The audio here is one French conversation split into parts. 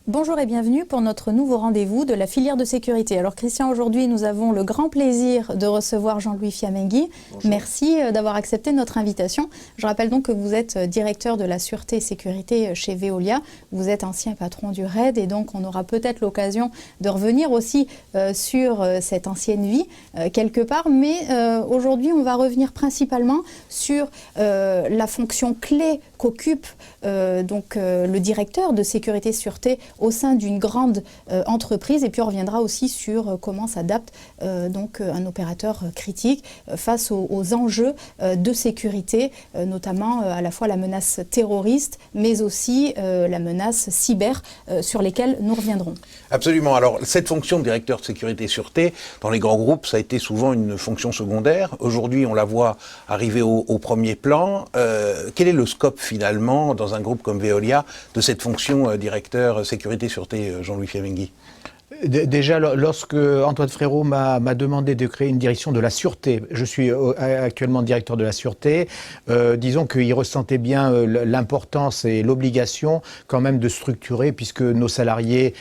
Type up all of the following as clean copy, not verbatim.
Bonjour et bienvenue pour notre nouveau rendez-vous de la filière de sécurité. Alors Christian, aujourd'hui nous avons le grand plaisir de recevoir Jean-Louis Fiamenghi. Bonjour. Merci d'avoir accepté notre invitation. Je rappelle donc que vous êtes directeur de la sûreté et sécurité chez Veolia. Vous êtes ancien patron du RAID et donc on aura peut-être l'occasion de revenir aussi sur cette ancienne vie quelque part. Mais aujourd'hui on va revenir principalement sur la fonction clé qu'occupe le directeur de sécurité sûreté au sein d'une grande entreprise, et puis on reviendra aussi sur comment s'adapte un opérateur critique face aux enjeux de sécurité, notamment à la fois la menace terroriste, mais aussi la menace cyber, sur lesquelles nous reviendrons. Absolument. Alors cette fonction de directeur de sécurité et sûreté, dans les grands groupes, ça a été souvent une fonction secondaire. Aujourd'hui, on la voit arriver au premier plan. Quel est le scope finalement, dans un groupe comme Veolia, de cette fonction directeur sécurité et sûreté, Jean-Louis Fiamenghi? Déjà, lorsque Antoine Frérot m'a demandé de créer une direction de la sûreté, je suis actuellement directeur de la sûreté, disons qu'il ressentait bien l'importance et l'obligation quand même de structurer, puisque nos salariés,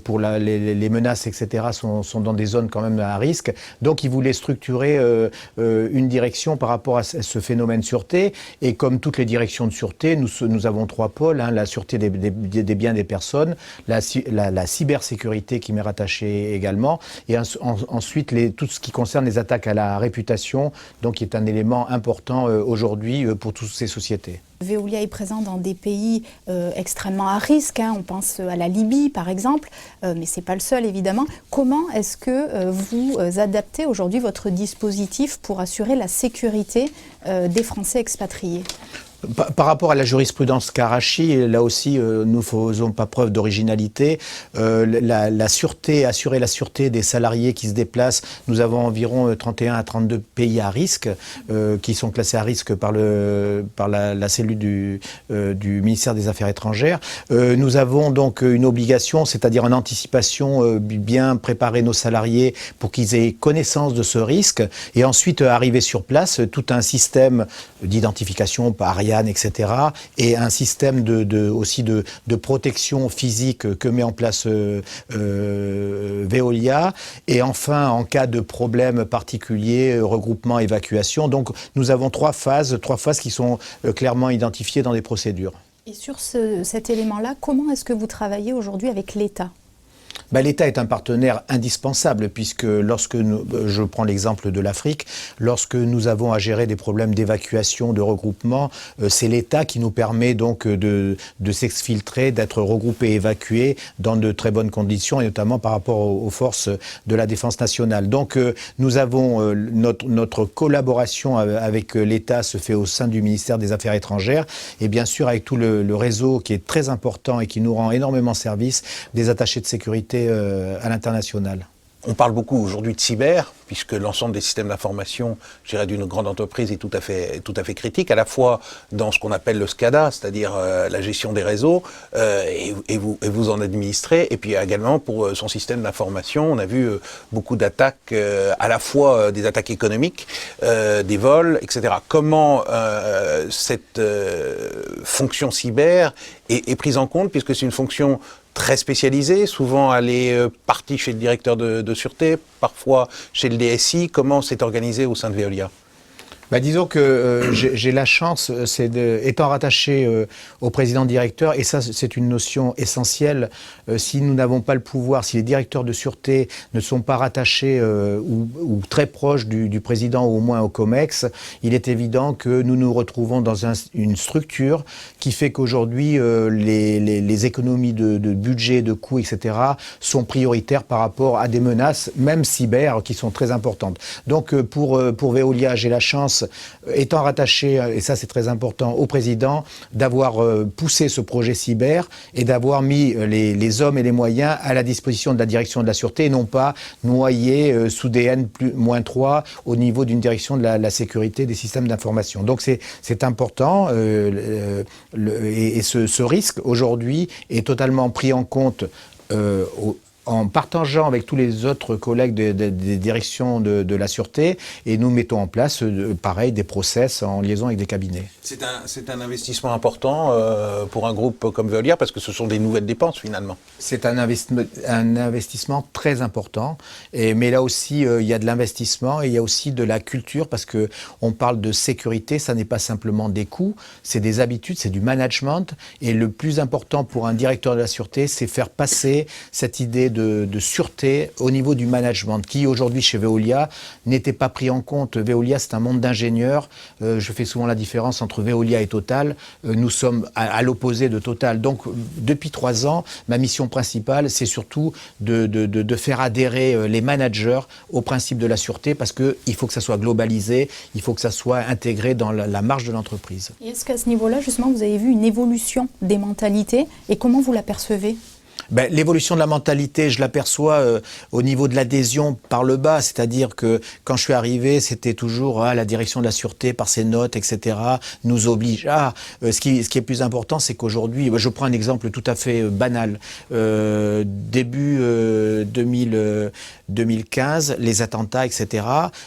pour les menaces, etc., sont dans des zones quand même à risque. Donc il voulait structurer une direction par rapport à ce phénomène sûreté. Et comme toutes les directions de sûreté, nous avons trois pôles, hein, la sûreté des biens des personnes, la cybersécurité qui m'est rattaché également, et ensuite tout ce qui concerne les attaques à la réputation, donc qui est un élément important aujourd'hui pour toutes ces sociétés. Veolia est présent dans des pays extrêmement à risque, hein. On pense à la Libye par exemple, mais ce n'est pas le seul évidemment. Comment est-ce que vous adaptez aujourd'hui votre dispositif pour assurer la sécurité des Français expatriés ? Par rapport à la jurisprudence Karachi, là aussi, nous ne faisons pas preuve d'originalité. La sûreté, assurer la sûreté des salariés qui se déplacent, nous avons environ 31 à 32 pays à risque, qui sont classés à risque par la cellule du ministère des Affaires étrangères. Nous avons donc une obligation, c'est-à-dire une anticipation, bien préparer nos salariés pour qu'ils aient connaissance de ce risque, et ensuite arriver sur place, tout un système d'identification par Ariane, etc. et un système aussi de protection physique que met en place Veolia. Et enfin, en cas de problème particulier, regroupement, évacuation. Donc nous avons trois phases qui sont clairement identifiées dans des procédures. Et sur cet élément-là, comment est-ce que vous travaillez aujourd'hui avec l'État ? L'État est un partenaire indispensable, puisque je prends l'exemple de l'Afrique, lorsque nous avons à gérer des problèmes d'évacuation, de regroupement, c'est l'État qui nous permet donc de s'exfiltrer, d'être regroupé et évacué dans de très bonnes conditions, et notamment par rapport aux forces de la défense nationale. Donc nous avons notre collaboration avec l'État se fait au sein du ministère des Affaires étrangères, et bien sûr avec tout le réseau qui est très important et qui nous rend énormément service, des attachés de sécurité à l'international. On parle beaucoup aujourd'hui de cyber, puisque l'ensemble des systèmes d'information, je dirais, d'une grande entreprise est tout à fait critique, à la fois dans ce qu'on appelle le SCADA, c'est-à-dire la gestion des réseaux, et vous en administrez, et puis également pour son système d'information. On a vu beaucoup d'attaques, à la fois des attaques économiques, des vols, etc. Comment cette fonction cyber est prise en compte, puisque c'est une fonction très spécialisée, souvent elle est partie chez le directeur de sûreté, parfois chez le DSI. Comment c'est organisé au sein de Veolia ? Disons que j'ai la chance, étant rattaché au président directeur, et ça c'est une notion essentielle, si nous n'avons pas le pouvoir, si les directeurs de sûreté ne sont pas rattachés ou très proches du président ou au moins au COMEX, il est évident que nous nous retrouvons dans une structure qui fait qu'aujourd'hui les économies de budget, de coûts, etc. sont prioritaires par rapport à des menaces, même cyber, qui sont très importantes. Donc pour Veolia, j'ai la chance, étant rattaché, et ça c'est très important, au président, d'avoir poussé ce projet cyber et d'avoir mis les hommes et les moyens à la disposition de la direction de la sûreté, et non pas noyés sous des N+-3 au niveau d'une direction de la sécurité des systèmes d'information. Donc c'est important, et ce risque aujourd'hui est totalement pris en compte en partageant avec tous les autres collègues des directions de la sûreté, et nous mettons en place, pareil, des process en liaison avec des cabinets. C'est un investissement important pour un groupe comme Veolia, parce que ce sont des nouvelles dépenses finalement. C'est un investissement très important, mais là aussi il y a de l'investissement et il y a aussi de la culture, parce qu'on parle de sécurité, ça n'est pas simplement des coûts, c'est des habitudes, c'est du management, et le plus important pour un directeur de la sûreté, c'est faire passer cette idée de sûreté au niveau du management, qui aujourd'hui chez Veolia n'était pas pris en compte. Veolia, c'est un monde d'ingénieurs. Je fais souvent la différence entre Veolia et Total. Nous sommes à l'opposé de Total. Donc, depuis 3 ans, ma mission principale, c'est surtout de faire adhérer les managers au principe de la sûreté, parce qu'il faut que ça soit globalisé, il faut que ça soit intégré dans la marge de l'entreprise. Et est-ce qu'à ce niveau-là, justement, vous avez vu une évolution des mentalités et comment vous la percevez ? L'évolution de la mentalité, je l'aperçois au niveau de l'adhésion par le bas, c'est-à-dire que quand je suis arrivé, c'était toujours la direction de la sûreté par ses notes, etc., nous oblige à. Ce qui est plus important, c'est qu'aujourd'hui, je prends un exemple tout à fait banal. Début 2015, les attentats, etc.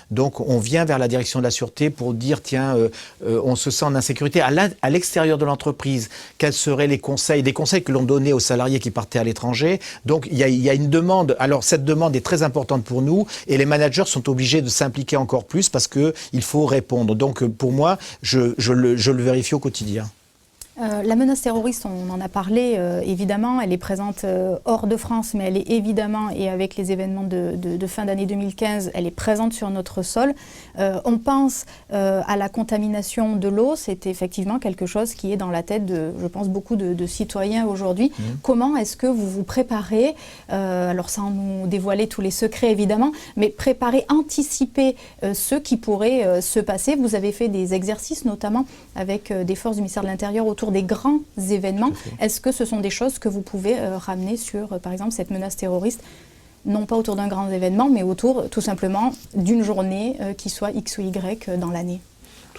Donc on vient vers la direction de la sûreté pour dire, tiens, on se sent en insécurité à l'extérieur de l'entreprise. Quels seraient les conseils, des conseils que l'on donnait aux salariés qui partaient à l'étranger. Donc il y a une demande. Alors cette demande est très importante pour nous et les managers sont obligés de s'impliquer encore plus parce qu'il faut répondre. Donc pour moi, je le vérifie au quotidien. La menace terroriste, on en a parlé, évidemment, elle est présente hors de France, mais elle est évidemment, et avec les événements de fin d'année 2015, elle est présente sur notre sol. On pense à la contamination de l'eau, c'est effectivement quelque chose qui est dans la tête de, je pense, beaucoup de citoyens aujourd'hui. Comment est-ce que vous vous préparez, alors sans nous dévoiler tous les secrets évidemment, mais préparer, anticiper ce qui pourrait se passer. Vous avez fait des exercices, notamment avec des forces du ministère de l'Intérieur autour des grands événements. Est-ce que ce sont des choses que vous pouvez ramener sur, par exemple, cette menace terroriste, non pas autour d'un grand événement, mais autour, tout simplement, d'une journée qui soit X ou Y dans l'année ?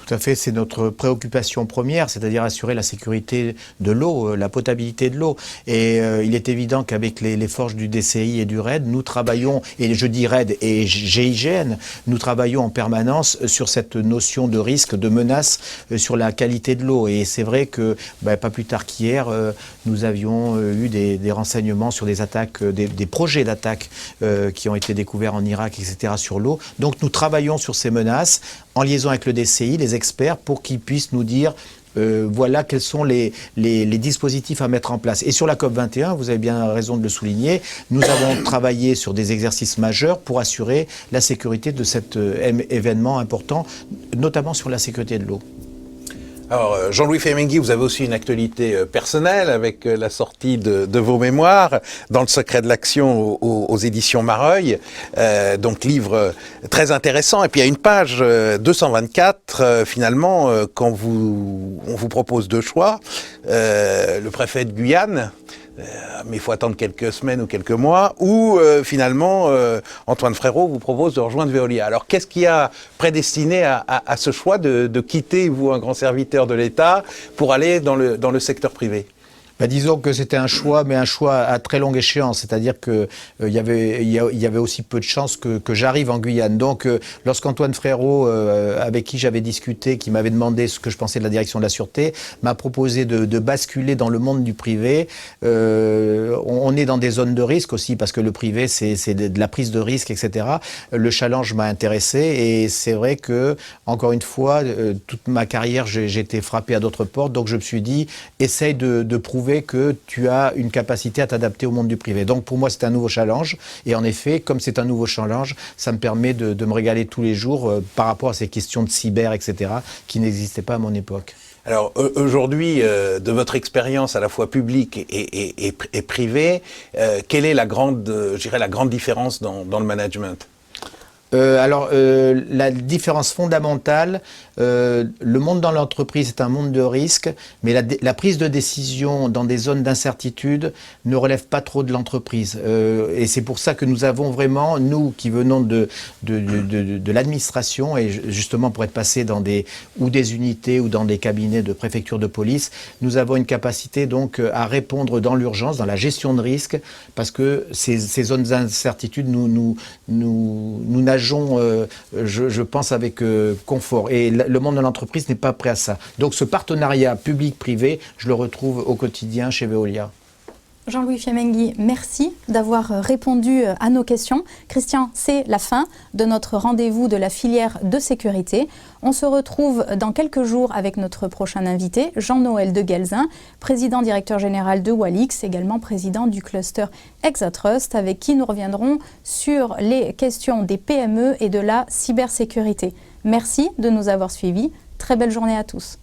Tout à fait, c'est notre préoccupation première, c'est-à-dire assurer la sécurité de l'eau, la potabilité de l'eau. Et il est évident qu'avec les forces du DCI et du RAID, nous travaillons, et je dis RAID et GIGN, nous travaillons en permanence sur cette notion de risque, de menace sur la qualité de l'eau. Et c'est vrai que, pas plus tard qu'hier, nous avions eu des renseignements sur des attaques, des projets d'attaque qui ont été découverts en Irak, etc., sur l'eau. Donc nous travaillons sur ces menaces en liaison avec le DCI, les experts, pour qu'ils puissent nous dire voilà quels sont les dispositifs à mettre en place. Et sur la COP21, vous avez bien raison de le souligner, nous avons travaillé sur des exercices majeurs pour assurer la sécurité de cet événement important, notamment sur la sécurité de l'eau. Alors, Jean-Louis Fiamengui, vous avez aussi une actualité personnelle avec la sortie de vos mémoires dans le secret de l'action aux éditions Mareuil. Donc, livre très intéressant. Et puis, il y a une page 224, finalement, quand on vous propose 2 choix. Le préfet de Guyane, mais il faut attendre quelques semaines ou quelques mois, ou finalement Antoine Frérot vous propose de rejoindre Veolia. Alors qu'est-ce qui a prédestiné à ce choix de quitter, vous, un grand serviteur de l'État, pour aller dans le secteur privé ? Disons que c'était un choix, mais un choix à très longue échéance. C'est-à-dire qu'il y avait aussi peu de chances que j'arrive en Guyane. Donc, lorsqu'Antoine Frérot, avec qui j'avais discuté, qui m'avait demandé ce que je pensais de la direction de la sûreté, m'a proposé de basculer dans le monde du privé, on est dans des zones de risque aussi, parce que le privé, c'est de la prise de risque, etc. Le challenge m'a intéressé, et c'est vrai que, encore une fois, toute ma carrière, j'ai été frappé à d'autres portes. Donc, je me suis dit, essaye de prouver que tu as une capacité à t'adapter au monde du privé. Donc pour moi, c'est un nouveau challenge. Et en effet, comme c'est un nouveau challenge, ça me permet de me régaler tous les jours par rapport à ces questions de cyber, etc., qui n'existaient pas à mon époque. Alors aujourd'hui, de votre expérience à la fois publique et privée, quelle est la grande différence dans le management ? La différence fondamentale, Le monde dans l'entreprise est un monde de risques, mais la prise de décision dans des zones d'incertitude ne relève pas trop de l'entreprise. Et c'est pour ça que nous avons vraiment, nous qui venons de l'administration, et justement pour être passés dans des unités ou dans des cabinets de préfecture de police, nous avons une capacité donc à répondre dans l'urgence, dans la gestion de risque, parce que ces zones d'incertitude, nous nageons, je pense, avec confort. Et le monde de l'entreprise n'est pas prêt à ça. Donc ce partenariat public-privé, je le retrouve au quotidien chez Veolia. Jean-Louis Fiamenghi, merci d'avoir répondu à nos questions. Christian, c'est la fin de notre rendez-vous de la filière de sécurité. On se retrouve dans quelques jours avec notre prochain invité, Jean-Noël de Guelzin, président directeur général de Walix, également président du cluster Exatrust, avec qui nous reviendrons sur les questions des PME et de la cybersécurité. Merci de nous avoir suivis. Très belle journée à tous.